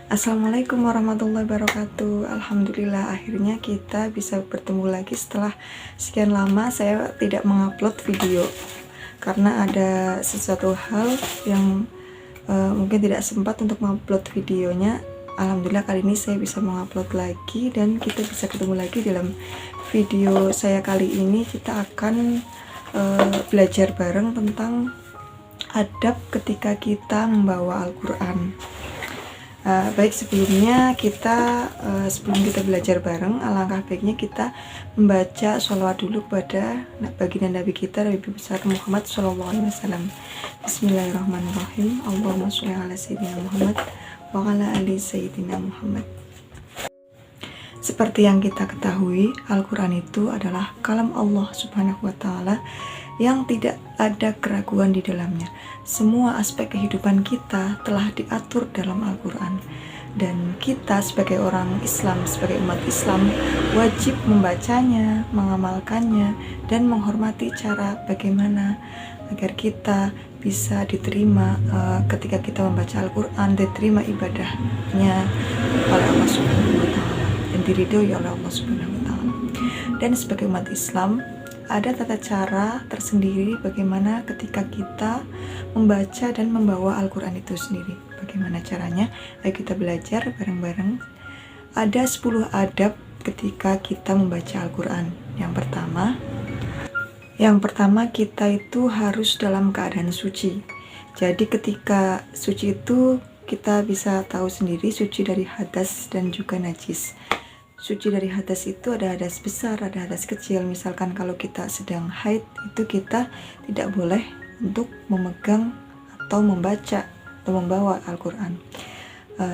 Assalamualaikum warahmatullahi wabarakatuh. Alhamdulillah akhirnya kita bisa bertemu lagi setelah sekian lama saya tidak mengupload video karena ada sesuatu hal yang mungkin tidak sempat untuk mengupload videonya. Alhamdulillah kali ini saya bisa mengupload lagi dan kita bisa ketemu lagi dalam video saya kali ini. Kita akan belajar bareng tentang adab ketika kita membawa Al-Quran. Baik, sebelumnya sebelum kita belajar bareng, alangkah baiknya kita membaca sholawat dulu kepada baginda Nabi kita, Nabi besar Muhammad SAW. Bismillahirrahmanirrahim. Allahumma sholli ala sayyidina Muhammad wa ala ali sayyidina Muhammad. Seperti yang kita ketahui, Al-Quran itu adalah kalam Allah Subhanahu wa Ta'ala yang tidak ada keraguan di dalamnya. Semua aspek kehidupan kita telah diatur dalam Al-Quran, dan kita sebagai orang Islam, sebagai umat Islam, wajib membacanya, mengamalkannya, dan menghormati cara bagaimana agar kita bisa diterima ketika kita membaca Al-Quran, diterima ibadahnya oleh Allah Subhanahu wa Ta'ala dan diridhoi oleh Allah Subhanahu wa Ta'ala. Dan sebagai umat Islam, ada tata cara tersendiri bagaimana ketika kita membaca dan membawa Al-Quran itu sendiri. Bagaimana caranya? Ayo kita belajar bareng-bareng. Ada 10 adab ketika kita membaca Al-Quran. Yang pertama kita itu harus dalam keadaan suci. Jadi ketika suci itu kita bisa tahu sendiri suci dari hadas dan juga najis. Suci dari hadas itu ada hadas besar, ada hadas kecil. Misalkan kalau kita sedang haid, itu kita tidak boleh untuk memegang atau membaca atau membawa Al-Quran.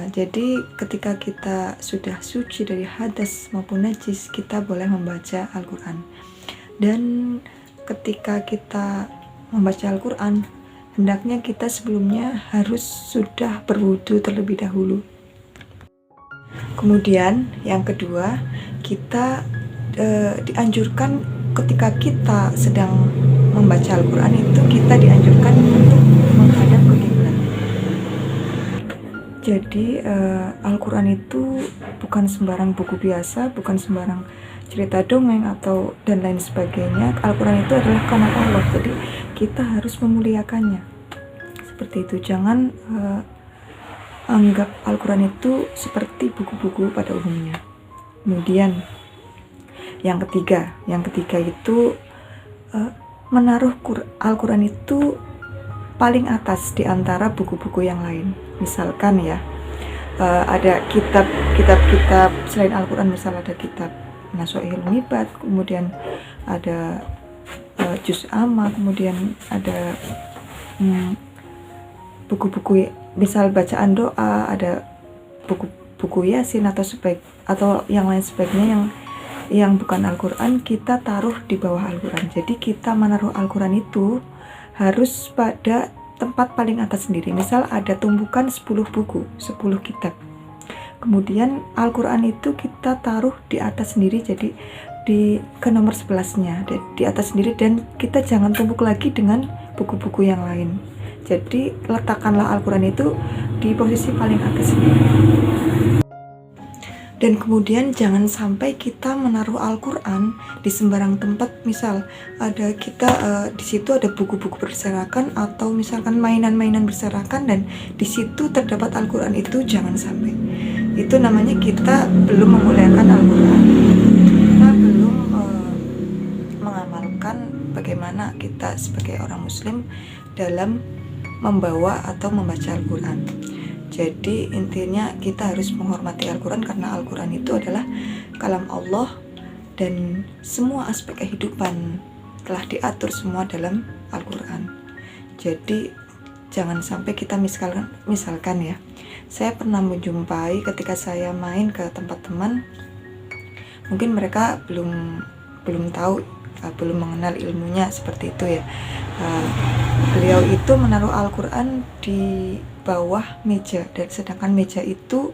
Jadi ketika kita sudah suci dari hadas maupun najis, kita boleh membaca Al-Quran. Dan ketika kita membaca Al-Quran, hendaknya kita sebelumnya harus sudah berwudu terlebih dahulu. Kemudian yang kedua, kita dianjurkan ketika kita sedang membaca Al-Quran itu kita dianjurkan untuk menghadap ke kiblat. Jadi Al-Quran itu bukan sembarang buku biasa, bukan sembarang cerita dongeng atau dan lain sebagainya. Al-Quran itu adalah kalam Allah, jadi kita harus memuliakannya. Seperti itu, jangan anggap Al-Quran itu seperti buku-buku pada umumnya. Kemudian yang ketiga itu menaruh Al-Quran itu paling atas di antara buku-buku yang lain. Misalkan ya, ada kitab-kitab selain Al-Quran, misal ada kitab Nasha'il Mibat, kemudian ada Juz Amma, kemudian ada buku-buku misal bacaan doa, ada buku Yasin atau yang lain sebagainya yang bukan Al-Quran, kita taruh di bawah Al-Quran. Jadi kita menaruh Al-Quran itu harus pada tempat paling atas sendiri. Misal ada tumpukan 10 buku, 10 kitab. Kemudian Al-Quran itu kita taruh di atas sendiri, jadi ke nomor 11-nya di atas sendiri, dan kita jangan tumpuk lagi dengan buku-buku yang lain. Jadi letakkanlah Al-Quran itu di posisi paling atas sendiri. Dan kemudian jangan sampai kita menaruh Al-Quran di sembarang tempat. Misal ada di situ ada buku-buku berserakan atau misalkan mainan-mainan berserakan dan di situ terdapat Al-Quran, itu jangan sampai. Itu namanya kita belum memuliakan Al-Quran. Kita belum mengamalkan bagaimana kita sebagai orang Muslim dalam membawa atau membaca Al-Quran. Jadi intinya kita harus menghormati Al-Quran karena Al-Quran itu adalah kalam Allah dan semua aspek kehidupan telah diatur semua dalam Al-Quran. Jadi jangan sampai kita misalkan ya, saya pernah menjumpai ketika saya main ke tempat teman, mungkin mereka belum tahu, belum mengenal ilmunya seperti itu ya. Beliau itu menaruh Al-Quran di bawah meja, dan sedangkan meja itu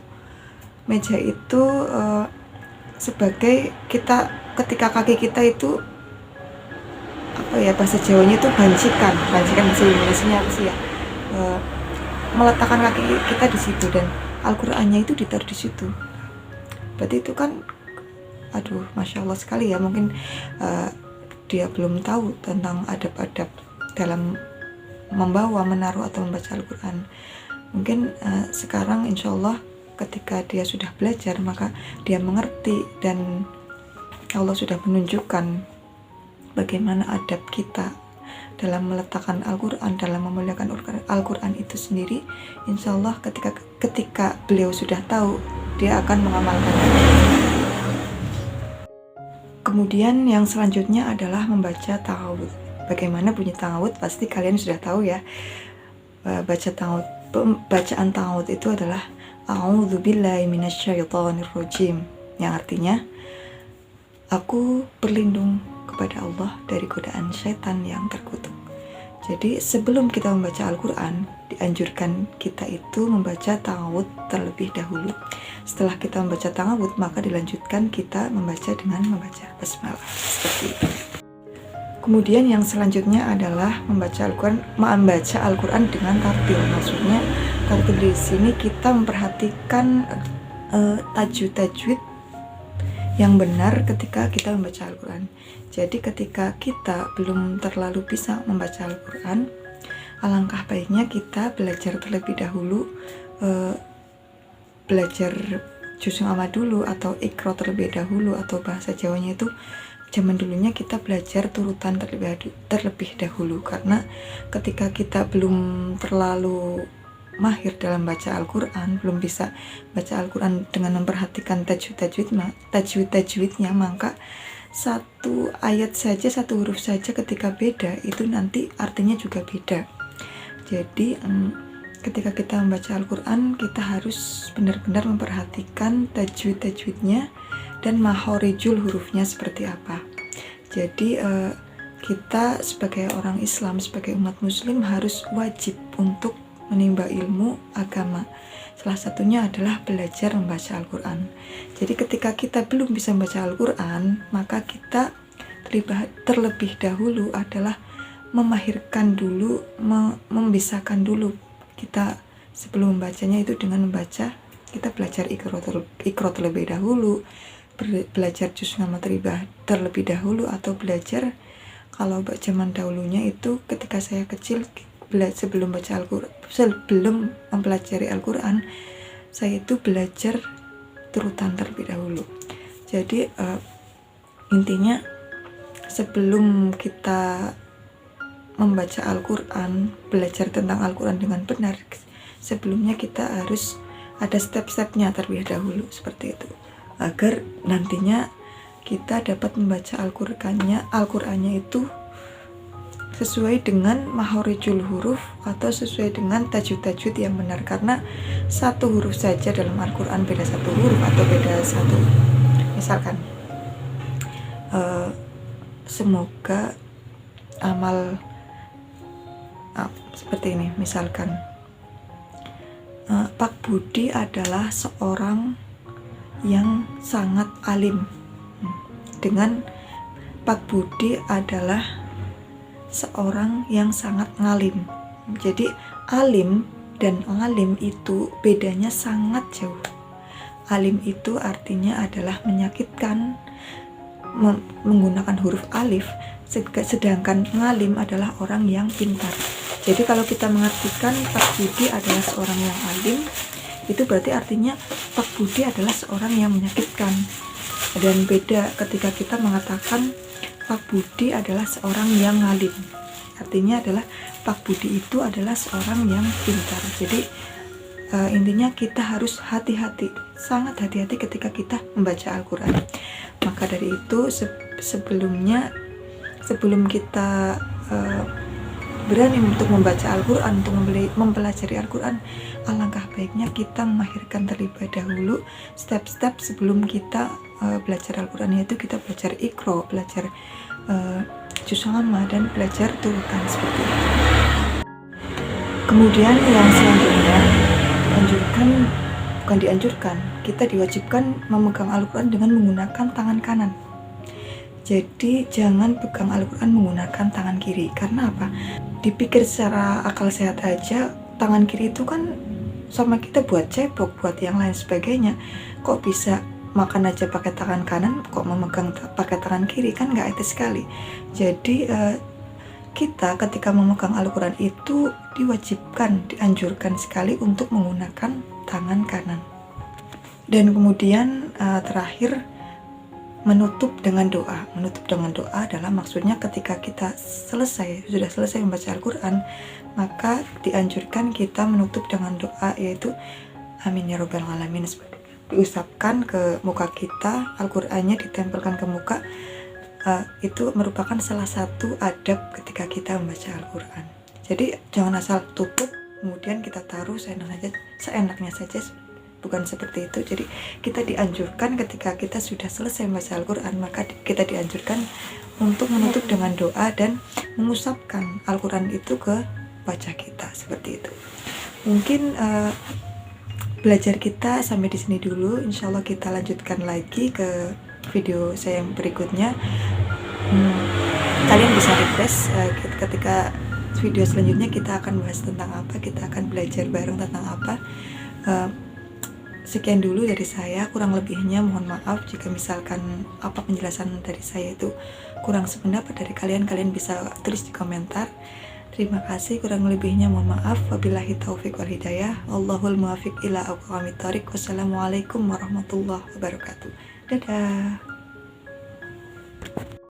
sebagai kita ketika kaki kita itu bahasa Jawanya itu bancikan bahasa Indonesia apa sih ya, meletakkan kaki kita di situ, dan Al-Qur'annya itu ditaruh di situ. Berarti itu kan, aduh, masya Allah sekali ya. Mungkin dia belum tahu tentang adab-adab dalam membawa, menaruh atau membaca Al-Quran. Mungkin sekarang insya Allah ketika dia sudah belajar, maka dia mengerti dan Allah sudah menunjukkan bagaimana adab kita dalam meletakkan Al-Quran, dalam memuliakan Al-Quran itu sendiri. Insya Allah ketika beliau sudah tahu, dia akan mengamalkannya. Kemudian yang selanjutnya adalah membaca ta'awudz. Bagaimana bunyi ta'awudz? Pasti kalian sudah tahu ya. Bacaan ta'awudz itu adalah A'udzubillahi minasyaitonirrajim, yang artinya aku berlindung kepada Allah dari godaan syaitan yang terkutuk. Jadi sebelum kita membaca Al-Quran, dianjurkan kita itu membaca ta'awudz terlebih dahulu. Setelah kita membaca ta'awudz, maka dilanjutkan kita membaca dengan membaca basmalah, seperti itu. Kemudian yang selanjutnya adalah membaca Al-Quran dengan tartil. Maksudnya tartil di sini kita memperhatikan tajwid yang benar ketika kita membaca Al-Quran. Jadi ketika kita belum terlalu bisa membaca Al-Quran, alangkah baiknya kita belajar terlebih dahulu, belajar juz amma dulu atau Iqra terlebih dahulu, atau bahasa Jawanya itu zaman dulunya kita belajar turutan terlebih dahulu. Karena ketika kita belum terlalu mahir dalam baca Al-Quran, belum bisa baca Al-Quran dengan memperhatikan tajwidnya, maka satu ayat saja, satu huruf saja ketika beda, itu nanti artinya juga beda. Jadi ketika kita membaca Al-Quran, kita harus benar-benar memperhatikan tajwidnya dan mahorijul hurufnya seperti apa. Jadi kita sebagai orang Islam, sebagai umat muslim harus wajib untuk menimba ilmu agama. Salah satunya adalah belajar membaca Al-Quran. Jadi ketika kita belum bisa membaca Al-Quran, maka kita terlebih dahulu adalah memahirkan dulu, membisahkan dulu kita sebelum membacanya itu dengan membaca. Kita belajar Iqra terlebih dahulu, belajar juz amma terlebih dahulu, atau belajar, kalau zaman dahulunya itu ketika saya kecil, sebelum mempelajari Al-Quran, saya itu belajar turutan terlebih dahulu. Jadi intinya sebelum kita membaca Al-Quran, belajar tentang Al-Quran dengan benar, sebelumnya kita harus ada step-stepnya terlebih dahulu, seperti itu, agar nantinya kita dapat membaca Al-Qur'annya itu sesuai dengan mahorijul huruf atau sesuai dengan tajwid yang benar. Karena satu huruf saja dalam Al-Quran beda satu huruf atau beda satu, misalkan semoga amal seperti ini, misalkan Pak Budi adalah seorang yang sangat alim, dengan Pak Budi adalah seorang yang sangat ngalim. Jadi alim dan ngalim itu bedanya sangat jauh. Alim itu artinya adalah menyakitkan, menggunakan huruf alif, sedangkan ngalim adalah orang yang pintar. Jadi kalau kita mengartikan Pak Budi adalah seorang yang alim, itu berarti artinya Pak Budi adalah seorang yang menyakitkan. Dan beda ketika kita mengatakan Pak Budi adalah seorang yang ngalim, artinya adalah Pak Budi itu adalah seorang yang pintar. Jadi intinya kita harus hati-hati, sangat hati-hati ketika kita membaca Al-Quran. Maka dari itu sebelum kita berani untuk membaca Al-Quran, untuk mempelajari Al-Quran, alangkah baiknya kita memahirkan terlebih dahulu step-step sebelum kita belajar Al-Quran, yaitu kita belajar Iqra, belajar juz amma, dan belajar turutan seperti itu. Kemudian yang selanjutnya kita diwajibkan memegang Al-Quran dengan menggunakan tangan kanan. Jadi jangan pegang Al-Quran menggunakan tangan kiri. Karena apa? Dipikir secara akal sehat aja, tangan kiri itu kan sama kita buat cebok, buat yang lain sebagainya. Kok bisa makan aja pakai tangan kanan, kok memegang pakai tangan kiri, kan nggak etis sekali. Jadi kita ketika memegang Al-Quran itu diwajibkan, dianjurkan sekali untuk menggunakan tangan kanan. Dan kemudian terakhir, menutup dengan doa. Menutup dengan doa adalah maksudnya ketika kita sudah selesai membaca Al-Quran, maka dianjurkan kita menutup dengan doa, yaitu amin ya robbal alamin, diusapkan ke muka kita, Al-Qurannya ditempelkan ke muka. Itu merupakan salah satu adab ketika kita membaca Al-Quran. Jadi jangan asal tutup kemudian kita taruh seenaknya saja, bukan seperti itu. Jadi kita dianjurkan ketika kita sudah selesai membaca Al-Quran, maka kita dianjurkan untuk menutup dengan doa dan mengusapkan Al-Quran itu ke wajah kita, seperti itu. Mungkin belajar kita sampai di sini dulu. Insya Allah kita lanjutkan lagi ke video saya yang berikutnya. Kalian bisa request ketika video selanjutnya kita akan bahas tentang apa, kita akan belajar bareng tentang apa. Sekian dulu dari saya, kurang lebihnya mohon maaf jika misalkan apa penjelasan dari saya itu kurang sependapat dari kalian bisa tulis di komentar. Terima kasih, kurang lebihnya mohon maaf. Wabillahi taufiq wal hidayah. Allahul muwaffiq ila aqwamit thoriq. Wassalamualaikum warahmatullahi wabarakatuh. Dadah.